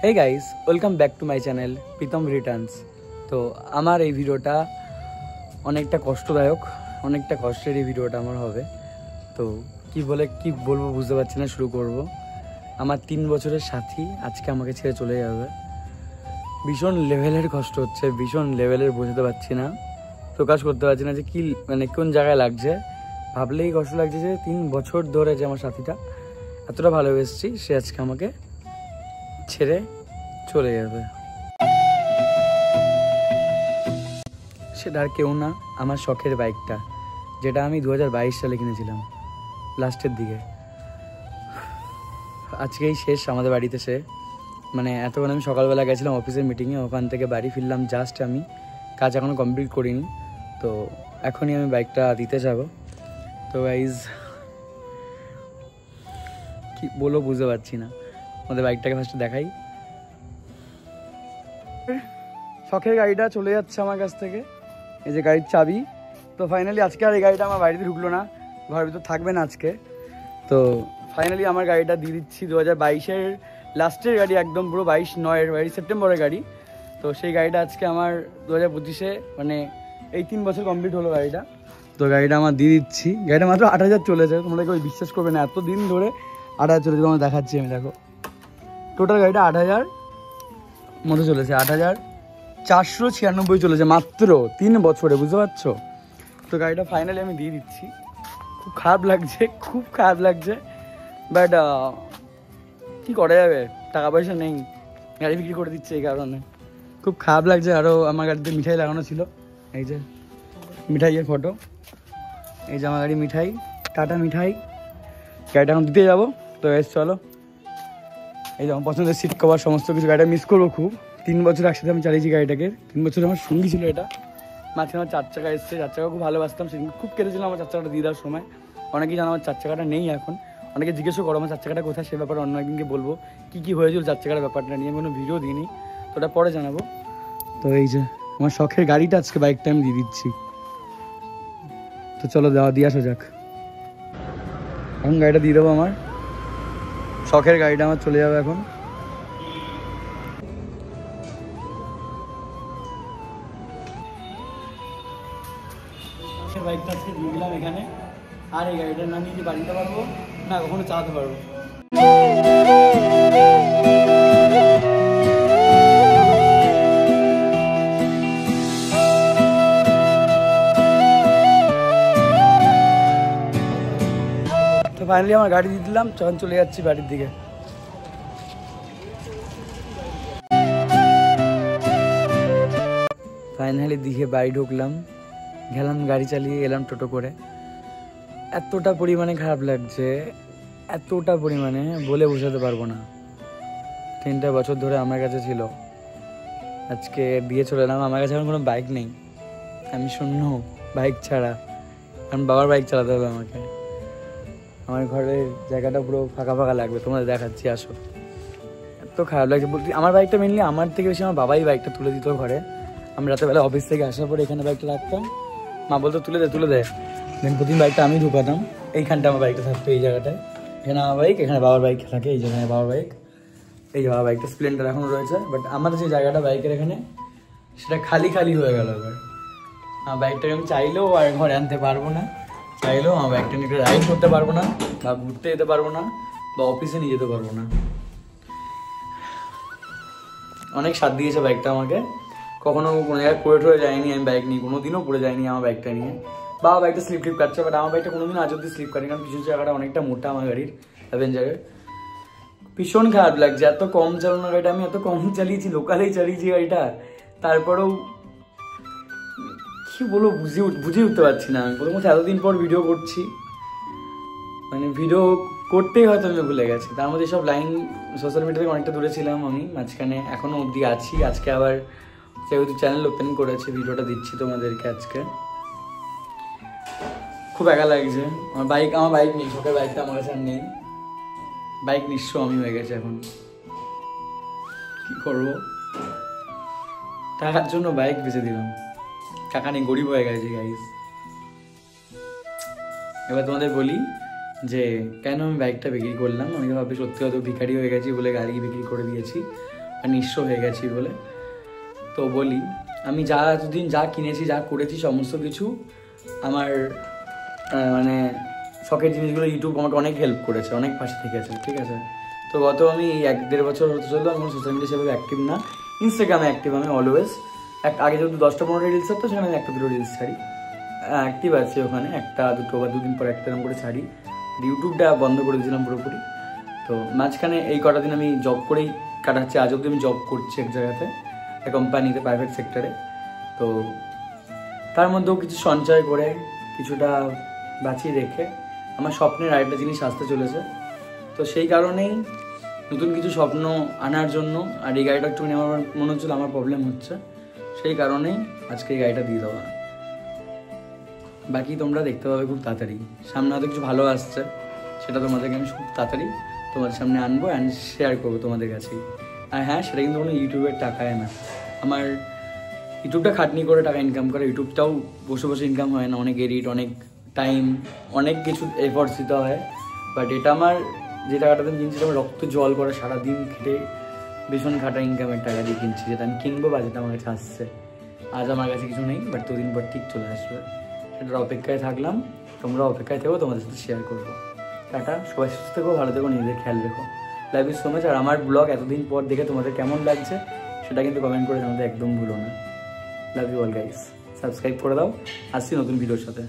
Hey guys welcome back to my channel Pritam returns. तो আমার এই ভিডিওটা অনেকটা কষ্টদায়ক, অনেকটা কষ্টের এই ভিডিওটা আমার হবে। তো কি বলবো বুঝতে পারছি না, শুরু করব। আমার 3 বছরের সাথী আজকে আমাকে ছেড়ে চলে যাবে। ভীষণ লেভেলের কষ্ট হচ্ছে, ভীষণ লেভেলের বোঝাতে পারছি না, প্রকাশ করতে পারছি না যে কি মানে কোন জায়গায় লাগছে। ভাবলেই কষ্ট লাগছে যে 3 বছর ধরে যে আমার সাথীটা এতটা ভালোবেসেছি সে আজকে আমাকে ছেড়ে চলে যাবে। সেটা আর কেউ না, আমার শখের বাইকটা, যেটা আমি 2022 সালে কিনেছিলাম লাস্টের দিকে। আজকেই শেষ আমাদের বাড়িতে সে, মানে এতক্ষণ আমি সকালবেলা গেছিলাম অফিসের মিটিংয়ে, ওখান থেকে বাড়ি ফিরলাম জাস্ট, আমি কাজ এখনও কমপ্লিট করিনি। তো এখনই আমি বাইকটা দিতে যাব। তো গাইজ কি বলবো বুঝতে পারছি না। আমাদের বাইকটাকে ফার্স্টে দেখাই। শখের গাড়িটা চলে যাচ্ছে আমার কাছ থেকে, এই যে গাড়ির চাবি। তো ফাইনালি আজকে আর এই গাড়িটা আমার বাড়িতে ঢুকলো না, ঘরের ভিতর থাকবে না আজকে। তো ফাইনালি আমার গাড়িটা দিয়ে দিচ্ছি। 2022-এর লাস্টের গাড়ি, একদম পুরো 22/9-এর গাড়ি, সেপ্টেম্বরের গাড়ি। তো সেই গাড়িটা আজকে আমার 2025-এ, মানে এই 3 বছর কমপ্লিট হলো গাড়িটা। তো গাড়িটা আমার দিয়ে দিচ্ছি। গাড়িটা মাত্র 8,000 চলেছে, তোমরা কেউ বিশ্বাস করবে না, এতদিন ধরে 8,000 চলেছে। তোমার দেখাচ্ছি আমি, দেখো টোটাল গাড়িটা 8,000 মতো চলেছে, 8,496 চলেছে মাত্র 3 বছরে, বুঝতে পারছো? তো গাড়িটা ফাইনালি আমি দিয়ে দিচ্ছি। খুব খারাপ লাগছে, খুব খারাপ লাগছে, বাট কী করা যাবে, টাকা পয়সা নেই, গাড়ি বিক্রি করে দিচ্ছে, এই কারণে খুব খারাপ লাগছে। আরও আমার গাড়িতে মিঠাই লাগানো ছিল, এই যে মিঠাইয়ের ফটো, এই যে আমার গাড়ি মিঠাই, টাটা মিঠাই। গাড়িটা এখন দিতে যাবো। তো চলো, এই যে আমার পছন্দের সিট কভার সমস্ত কিছু। গাড়িটা মিস করবো খুব। 3 বছর একসাথে আমি চালিয়েছি গাড়িটাকে, 3 বছর আমার সঙ্গী ছিল এটা। মাঝখানে আমার 4 চাকা এসছে, 4 চাকা খুব ভালোবাসতাম, সেদিন খুব কেটেছিলাম আমার 4 চাকাটা দিয়ে দেওয়ার সময়। অনেকেই জানো আমার 4 চাকাটা নেই এখন, অনেকে জিজ্ঞেসও করো আমার 4 চাকাটা কোথায়, সে ব্যাপারে অন্য একদিনকে বলবো কী হয়েছিল 4 চাকার ব্যাপারটা নিয়ে। আমি কোনো ভিডিও দিইনি, তো ওটা পরে জানাবো। তো এই যে আমার শখের গাড়িটা আজকে বাইকটা আমি দিয়ে দিচ্ছি। তো চলো দিয়ে আসা যাক। এখন গাড়িটা দিয়ে দেবো, আমার শখের গাড়িটা আমার চলে যাবে এখন। বাইকটা আজকে দিয়ে দিলাম এখানে। আর এই গাড়িটা না নিয়ে বাড়িতে পারবো না, কখনো চালাতে পারবো। তো ফাইনালি আমার গাড়ি দিয়ে দিলাম, যখন চলে যাচ্ছি বাড়ির দিকে। ফাইনালি দিকে বাড়ি ঢুকলাম, গেলাম গাড়ি চালিয়ে, এলাম টোটো করে। এতটা পরিমাণে খারাপ লাগছে, এতটা পরিমাণে বলে বোঝাতে পারবো না। 3টা বছর ধরে আমার কাছে ছিল, আজকে দিয়ে চলে এলাম। আমার কাছে এখন কোনো বাইক নেই, আমি শূন্য বাইক ছাড়া। কারণ বাবার বাইক চালাতে হবে আমাকে। আমার ঘরের জায়গাটা পুরো ফাঁকা ফাঁকা লাগবে, তোমাদের দেখাচ্ছি, আসো। এত খারাপ লাগছে বলতে, আমার বাইকটা মেনলি আমার থেকে বেশি আমার বাবাই বাইকটা তুলে দিত ঘরে। আমি রাতেরবেলা অফিস থেকে আসার পরে এখানে বাইকটা রাখতাম, মা বলতো তুলে দে। দেন প্রতিদিন বাইকটা আমি ঢুকাতাম, এইখানটা আমার বাইকটা থাকতো, এই জায়গাটায়। এখানে আমার বাইক, এখানে বাবার বাইক থাকে, এই জায়গায় বাবার বাইক। এই যে বাবার বাইকটা স্প্লেন্ডার এখনও রয়েছে, বাট আমার যে জায়গাটা বাইকের এখানে, সেটা খালি হয়ে গেল এবার। আমার বাইকটাকে আমি চাইলেও আর ঘরে আনতে পারবো না, চাইলেও আমার বাইকটা নিয়ে রাইড করতে পারবো না, বা ঘুরতে যেতে পারবো না, বা অফিসে নিয়ে যেতে পারবো না। অনেক সাথ দিয়েছে বাইকটা আমাকে, কখনো কোনো জায়গায় পড়ে টরে যায়নি আমি বাইক নিয়ে, কোনোদিনও পড়ে যায়নি আমার বাইকটা নিয়ে। বাবা বাইকটা স্লিপ কাটছে, বাট আমার বাইকটা কোনোদিন আজ অব্দি স্লিপ কাটেনি, কারণ পিছন জায়গাটা অনেকটা মোটা আমার গাড়ির, অ্যাভেঞ্জারের। ভীষণ খারাপ লাগছে, এত কম চালানো গাড়িটা, আমি এত কম চালিয়েছি, লোকালেই চালিয়েছি গাড়িটা, তারপরেও কি বলবো বুঝে উঠতে পারছি না। প্রথমত এতদিন পর ভিডিও করছি, মানে ভিডিও করতেই হয়তো আমি ভুলে গেছি। তার মধ্যে সব লাইন সোশ্যাল মিডিয়া থেকে অনেকটা দূরে ছিলাম আমি মাঝখানে, এখনও অবধি আছি। আজকে আবার যেহেতু চ্যানেল ওপেন করেছি, ভিডিওটা দিচ্ছি তোমাদেরকে আজকে। খুব একা লাগছে। আমার বাইক নেই, শখের বাইকটা আমার কাছে আর নেই, বাইক নিঃস্ব আমি হয়ে গেছে এখন। কি করবো, টাকার জন্য বাইক বেঁচে দিলাম, টাকা নেই, গরিব হয়ে গেছে গাইস। এবার তোমাদের বলি যে কেন আমি বাইকটা বিক্রি করলাম। অনেকে ভাবে সত্যি হয়তো ভিখারি হয়ে গেছি বলে গাড়ি বিক্রি করে দিয়েছি, নিঃস্ব হয়ে গেছি বলে। তো বলি, আমি যা এতদিন যা কিনেছি, যা করেছি, সমস্ত কিছু আমার মানে শখের জিনিসগুলো ইউটিউব আমাকে অনেক হেল্প করেছে, অনেক পাশে থেকেছে, ঠিক আছে। তো গত আমি 1-1.5 বছর হতে চললো আমি সোশ্যাল মিডিয়া সেভাবে অ্যাক্টিভ না। ইনস্টাগ্রামে অ্যাক্টিভ আমি অলওয়েজ। আগে যেহেতু 10টা-15টা রিলস হতো, সেখানে আমি 1-2 রিলস ছাড়ি, অ্যাক্টিভ আছি ওখানে, 1-2 বা 2 দিন পর একটা করে ছাড়ি। ইউটিউবটা বন্ধ করে দিয়েছিলাম পুরোপুরি। তো মাঝখানে এই কটা দিন আমি জব করেই কাটাচ্ছি। আজ অব্দি আমি জব করছি এক জায়গাতে, একটা কোম্পানিতে, প্রাইভেট সেক্টরে। তো তার মধ্যেও কিছু সঞ্চয় করে, কিছুটা বাঁচিয়ে রেখে আমার স্বপ্নের আরেকটা জিনিস আসতে চলেছে। তো সেই কারণেই নতুন কিছু স্বপ্ন আনার জন্য, আর এই গাড়িটা একটুখানি আমার মনে হচ্ছিল আমার প্রবলেম হচ্ছে, সেই কারণেই আজকে এই গাড়িটা দিয়ে দেওয়া। বাকি তোমরা দেখতে পাবে খুব তাড়াতাড়ি, সামনে হয়তো কিছু ভালো আসছে, সেটা তোমাদেরকে আমি খুব তাড়াতাড়ি তোমাদের সামনে আনবো অ্যান্ড শেয়ার করবো তোমাদের কাছেই। আর হ্যাঁ, সেটা কিন্তু কোনো ইউটিউবের টাকায় না, আমার ইউটিউবটা খাটনি করে টাকা ইনকাম করে। ইউটিউবটাও বসে বসে ইনকাম হয় না, অনেক এডিট, অনেক টাইম, অনেক কিছু এফোর্টস দিতে হয়। বাট এটা আমার যে টাকাটা আমি কিনছি, আমার রক্ত জল করে সারাদিন খেটে ভীষণ খাটা ইনকামের টাকা দিয়ে কিনছি, যেটা আমি কিনবো বা যেটা আমার কাছে আসছে। আজ আমার কাছে কিছু নেই, বাট 2 দিন পর ঠিক চলে আসবে, সেটার অপেক্ষায় থাকলাম। তোমরা অপেক্ষায় থেকো, তোমাদের সাথে শেয়ার করবো। টাটা, সবাই সুস্থ থেকো, ভালো থেকো, নিজেদের খেয়াল রেখো। Love you so much. আর আমার ব্লগ এতদিন পর দেখে তোমাদের কেমন লাগছে সেটা কিন্তু কমেন্ট করে জানাতে একদম ভুলো না। Love you all guys, subscribe করে দাও, আসছি নতুন ভিডিওর সাথে।